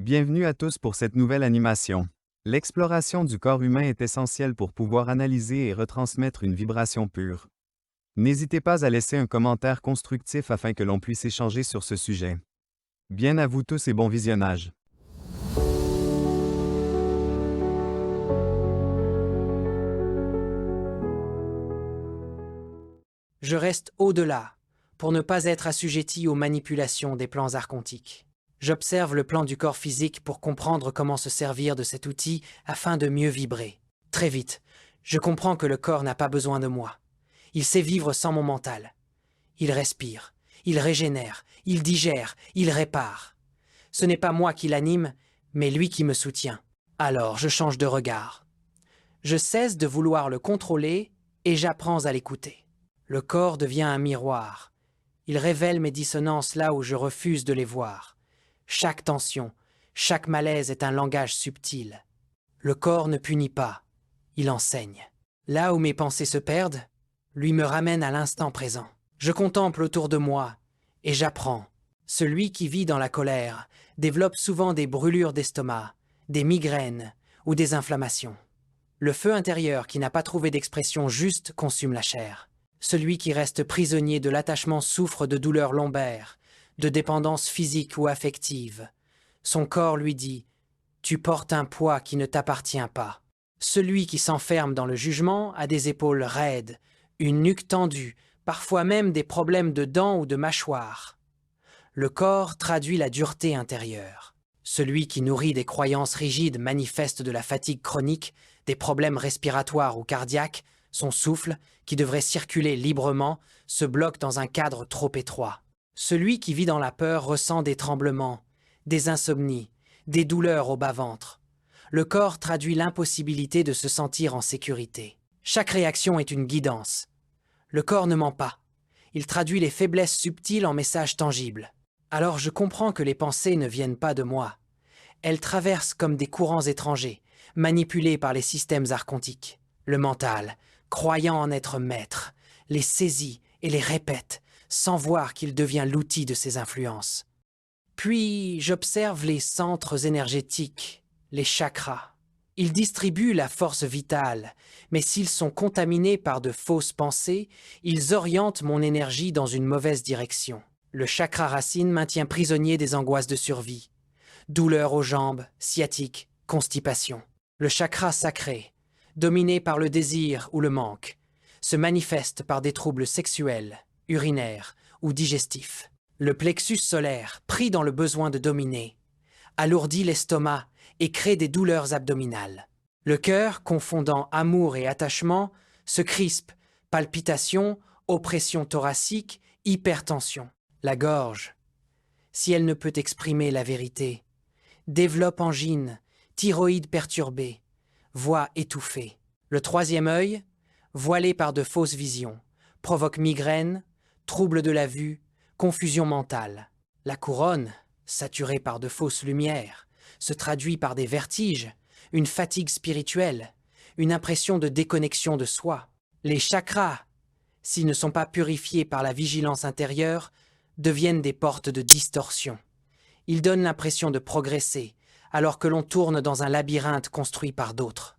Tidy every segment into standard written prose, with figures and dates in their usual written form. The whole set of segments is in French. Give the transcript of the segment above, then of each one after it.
Bienvenue à tous pour cette nouvelle animation. L'exploration du corps humain est essentielle pour pouvoir analyser et retransmettre une vibration pure. N'hésitez pas à laisser un commentaire constructif afin que l'on puisse échanger sur ce sujet. Bien à vous tous et bon visionnage. Je reste au-delà, pour ne pas être assujetti aux manipulations des plans archontiques. J'observe le plan du corps physique pour comprendre comment se servir de cet outil afin de mieux vibrer. Très vite, je comprends que le corps n'a pas besoin de moi. Il sait vivre sans mon mental. Il respire, il régénère, il digère, il répare. Ce n'est pas moi qui l'anime, mais lui qui me soutient. Alors je change de regard. Je cesse de vouloir le contrôler et j'apprends à l'écouter. Le corps devient un miroir. Il révèle mes dissonances là où je refuse de les voir. Chaque tension, chaque malaise est un langage subtil. Le corps ne punit pas, il enseigne. Là où mes pensées se perdent, lui me ramène à l'instant présent. Je contemple autour de moi et j'apprends. Celui qui vit dans la colère développe souvent des brûlures d'estomac, des migraines ou des inflammations. Le feu intérieur qui n'a pas trouvé d'expression juste consume la chair. Celui qui reste prisonnier de l'attachement souffre de douleurs lombaires, de dépendance physique ou affective. Son corps lui dit « Tu portes un poids qui ne t'appartient pas ». Celui qui s'enferme dans le jugement a des épaules raides, une nuque tendue, parfois même des problèmes de dents ou de mâchoire. Le corps traduit la dureté intérieure. Celui qui nourrit des croyances rigides manifeste de la fatigue chronique, des problèmes respiratoires ou cardiaques. Son souffle, qui devrait circuler librement, se bloque dans un cadre trop étroit. Celui qui vit dans la peur ressent des tremblements, des insomnies, des douleurs au bas-ventre. Le corps traduit l'impossibilité de se sentir en sécurité. Chaque réaction est une guidance. Le corps ne ment pas. Il traduit les faiblesses subtiles en messages tangibles. Alors je comprends que les pensées ne viennent pas de moi. Elles traversent comme des courants étrangers, manipulés par les systèmes archontiques. Le mental, croyant en être maître, les saisit et les répète, sans voir qu'il devient l'outil de ses influences. Puis j'observe les centres énergétiques, les chakras. Ils distribuent la force vitale, mais s'ils sont contaminés par de fausses pensées, ils orientent mon énergie dans une mauvaise direction. Le chakra racine maintient prisonnier des angoisses de survie. Douleurs aux jambes, sciatique, constipation. Le chakra sacré, dominé par le désir ou le manque, se manifeste par des troubles sexuels, urinaires ou digestifs. Le plexus solaire, pris dans le besoin de dominer, alourdit l'estomac et crée des douleurs abdominales. Le cœur, confondant amour et attachement, se crispe, palpitations, oppression thoracique, hypertension. La gorge, si elle ne peut exprimer la vérité, développe angine, thyroïde perturbée, voix étouffée. Le troisième œil, voilé par de fausses visions, provoque migraine, trouble de la vue, confusion mentale. La couronne, saturée par de fausses lumières, se traduit par des vertiges, une fatigue spirituelle, une impression de déconnexion de soi. Les chakras, s'ils ne sont pas purifiés par la vigilance intérieure, deviennent des portes de distorsion. Ils donnent l'impression de progresser, alors que l'on tourne dans un labyrinthe construit par d'autres.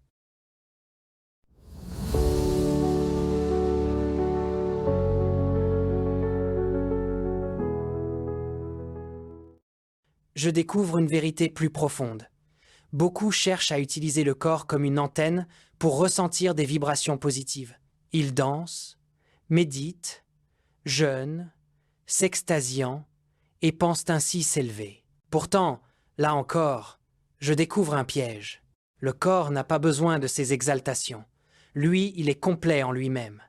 Je découvre une vérité plus profonde. Beaucoup cherchent à utiliser le corps comme une antenne pour ressentir des vibrations positives. Ils dansent, méditent, jeûnent, s'extasiant et pensent ainsi s'élever. Pourtant, là encore, je découvre un piège. Le corps n'a pas besoin de ces exaltations. Lui, il est complet en lui-même.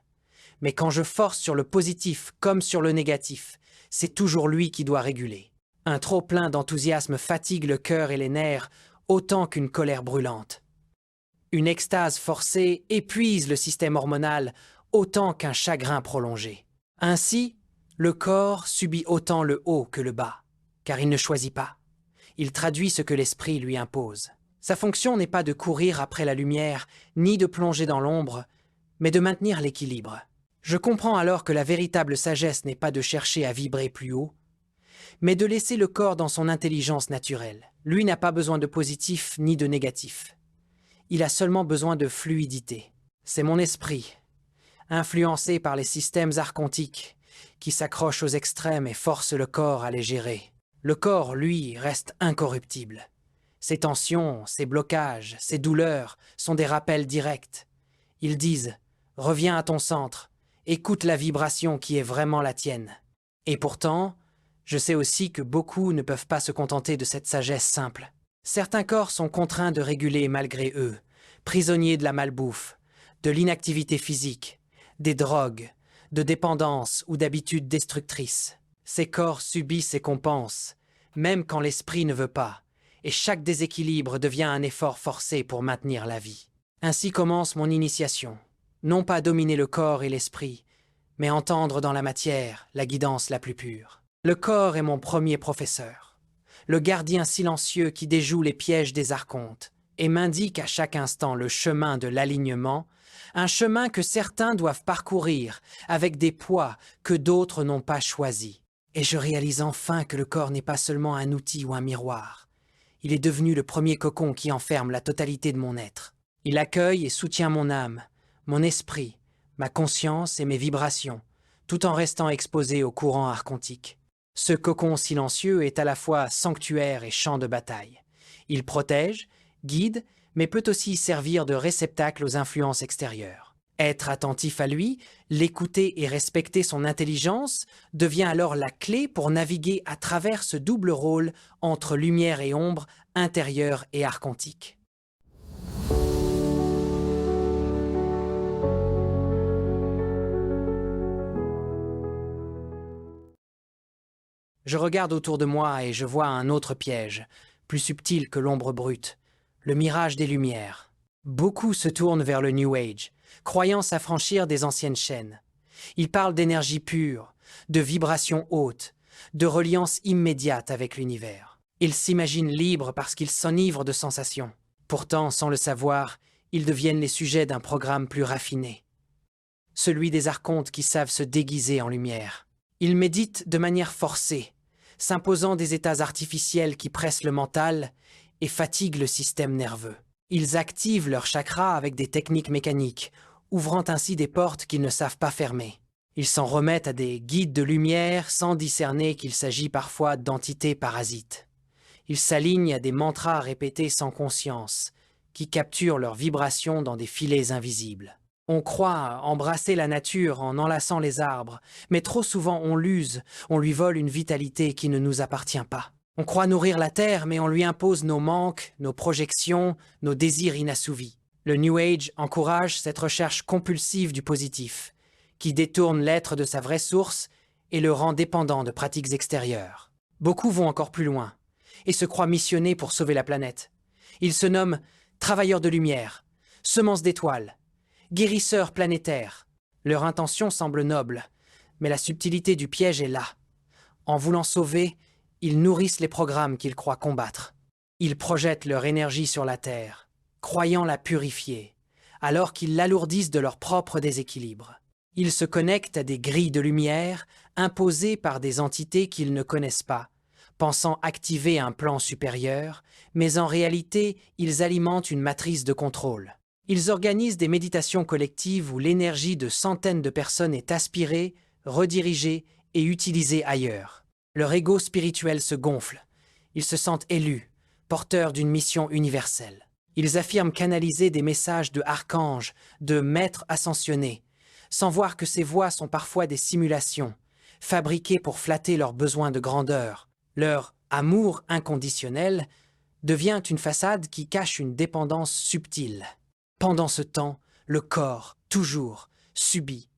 Mais quand je force sur le positif comme sur le négatif, c'est toujours lui qui doit réguler. Un trop-plein d'enthousiasme fatigue le cœur et les nerfs autant qu'une colère brûlante. Une extase forcée épuise le système hormonal autant qu'un chagrin prolongé. Ainsi, le corps subit autant le haut que le bas, car il ne choisit pas. Il traduit ce que l'esprit lui impose. Sa fonction n'est pas de courir après la lumière, ni de plonger dans l'ombre, mais de maintenir l'équilibre. Je comprends alors que la véritable sagesse n'est pas de chercher à vibrer plus haut, mais de laisser le corps dans son intelligence naturelle. Lui n'a pas besoin de positif ni de négatif. Il a seulement besoin de fluidité. C'est mon esprit, influencé par les systèmes archontiques, qui s'accrochent aux extrêmes et forcent le corps à les gérer. Le corps, lui, reste incorruptible. Ses tensions, ses blocages, ses douleurs sont des rappels directs. Ils disent « Reviens à ton centre, écoute la vibration qui est vraiment la tienne ». Et pourtant, je sais aussi que beaucoup ne peuvent pas se contenter de cette sagesse simple. Certains corps sont contraints de réguler malgré eux, prisonniers de la malbouffe, de l'inactivité physique, des drogues, de dépendance ou d'habitudes destructrices. Ces corps subissent et compensent, même quand l'esprit ne veut pas, et chaque déséquilibre devient un effort forcé pour maintenir la vie. Ainsi commence mon initiation. Non pas dominer le corps et l'esprit, mais entendre dans la matière la guidance la plus pure. Le corps est mon premier professeur, le gardien silencieux qui déjoue les pièges des archontes et m'indique à chaque instant le chemin de l'alignement, un chemin que certains doivent parcourir avec des poids que d'autres n'ont pas choisis. Et je réalise enfin que le corps n'est pas seulement un outil ou un miroir. Il est devenu le premier cocon qui enferme la totalité de mon être. Il accueille et soutient mon âme, mon esprit, ma conscience et mes vibrations, tout en restant exposé au courant archontique. Ce cocon silencieux est à la fois sanctuaire et champ de bataille. Il protège, guide, mais peut aussi servir de réceptacle aux influences extérieures. Être attentif à lui, l'écouter et respecter son intelligence devient alors la clé pour naviguer à travers ce double rôle entre lumière et ombre, intérieur et archontique. Je regarde autour de moi et je vois un autre piège, plus subtil que l'ombre brute, le mirage des lumières. Beaucoup se tournent vers le New Age, croyant s'affranchir des anciennes chaînes. Ils parlent d'énergie pure, de vibrations hautes, de reliance immédiate avec l'univers. Ils s'imaginent libres parce qu'ils s'enivrent de sensations. Pourtant, sans le savoir, ils deviennent les sujets d'un programme plus raffiné. Celui des archontes qui savent se déguiser en lumière. Ils méditent de manière forcée, s'imposant des états artificiels qui pressent le mental et fatiguent le système nerveux. Ils activent leurs chakras avec des techniques mécaniques, ouvrant ainsi des portes qu'ils ne savent pas fermer. Ils s'en remettent à des guides de lumière sans discerner qu'il s'agit parfois d'entités parasites. Ils s'alignent à des mantras répétés sans conscience, qui capturent leurs vibrations dans des filets invisibles. On croit embrasser la nature en enlaçant les arbres, mais trop souvent on l'use, on lui vole une vitalité qui ne nous appartient pas. On croit nourrir la terre, mais on lui impose nos manques, nos projections, nos désirs inassouvis. Le New Age encourage cette recherche compulsive du positif, qui détourne l'être de sa vraie source et le rend dépendant de pratiques extérieures. Beaucoup vont encore plus loin, et se croient missionnés pour sauver la planète. Ils se nomment travailleurs de lumière, semences d'étoiles, guérisseurs planétaires. Leur intention semble noble, mais la subtilité du piège est là. En voulant sauver, ils nourrissent les programmes qu'ils croient combattre. Ils projettent leur énergie sur la Terre, croyant la purifier, alors qu'ils l'alourdissent de leur propre déséquilibre. Ils se connectent à des grilles de lumière imposées par des entités qu'ils ne connaissent pas, pensant activer un plan supérieur, mais en réalité, ils alimentent une matrice de contrôle. Ils organisent des méditations collectives où l'énergie de centaines de personnes est aspirée, redirigée et utilisée ailleurs. Leur ego spirituel se gonfle. Ils se sentent élus, porteurs d'une mission universelle. Ils affirment canaliser des messages de archanges, de maîtres ascensionnés, sans voir que ces voix sont parfois des simulations, fabriquées pour flatter leurs besoins de grandeur. Leur amour inconditionnel devient une façade qui cache une dépendance subtile. Pendant ce temps, le corps, toujours, subit.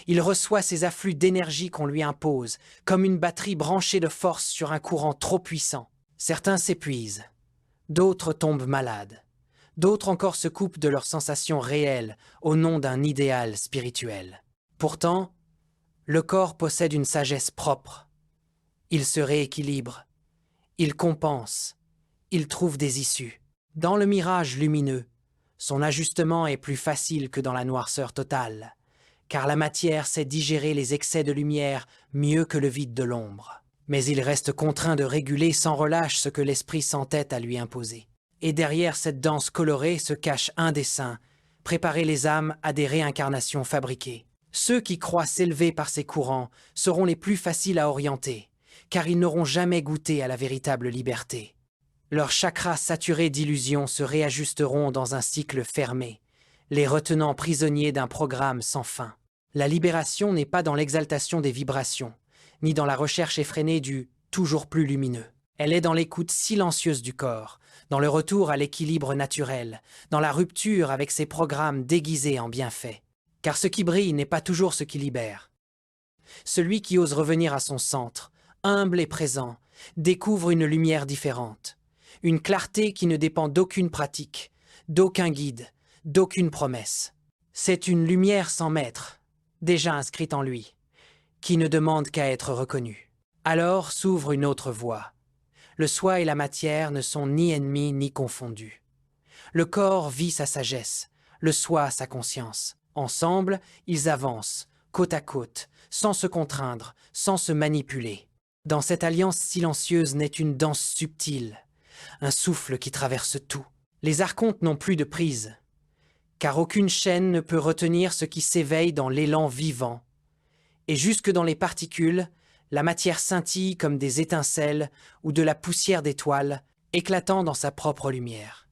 Il reçoit ces afflux d'énergie qu'on lui impose, comme une batterie branchée de force sur un courant trop puissant. Certains s'épuisent, d'autres tombent malades, d'autres encore se coupent de leurs sensations réelles au nom d'un idéal spirituel. Pourtant, le corps possède une sagesse propre. Il se rééquilibre, il compense, il trouve des issues. Dans le mirage lumineux, son ajustement est plus facile que dans la noirceur totale, car la matière sait digérer les excès de lumière mieux que le vide de l'ombre. Mais il reste contraint de réguler sans relâche ce que l'esprit s'entête à lui imposer. Et derrière cette danse colorée se cache un dessein, préparer les âmes à des réincarnations fabriquées. Ceux qui croient s'élever par ces courants seront les plus faciles à orienter, car ils n'auront jamais goûté à la véritable liberté. Leurs chakras saturés d'illusions se réajusteront dans un cycle fermé, les retenant prisonniers d'un programme sans fin. La libération n'est pas dans l'exaltation des vibrations, ni dans la recherche effrénée du « toujours plus lumineux ». Elle est dans l'écoute silencieuse du corps, dans le retour à l'équilibre naturel, dans la rupture avec ces programmes déguisés en bienfaits. Car ce qui brille n'est pas toujours ce qui libère. Celui qui ose revenir à son centre, humble et présent, découvre une lumière différente, une clarté qui ne dépend d'aucune pratique, d'aucun guide, d'aucune promesse. C'est une lumière sans maître, déjà inscrite en lui, qui ne demande qu'à être reconnue. Alors s'ouvre une autre voie. Le soi et la matière ne sont ni ennemis ni confondus. Le corps vit sa sagesse, le soi sa conscience. Ensemble, ils avancent, côte à côte, sans se contraindre, sans se manipuler. Dans cette alliance silencieuse naît une danse subtile, un souffle qui traverse tout. Les archontes n'ont plus de prise, car aucune chaîne ne peut retenir ce qui s'éveille dans l'élan vivant. Et jusque dans les particules, la matière scintille comme des étincelles ou de la poussière d'étoiles, éclatant dans sa propre lumière.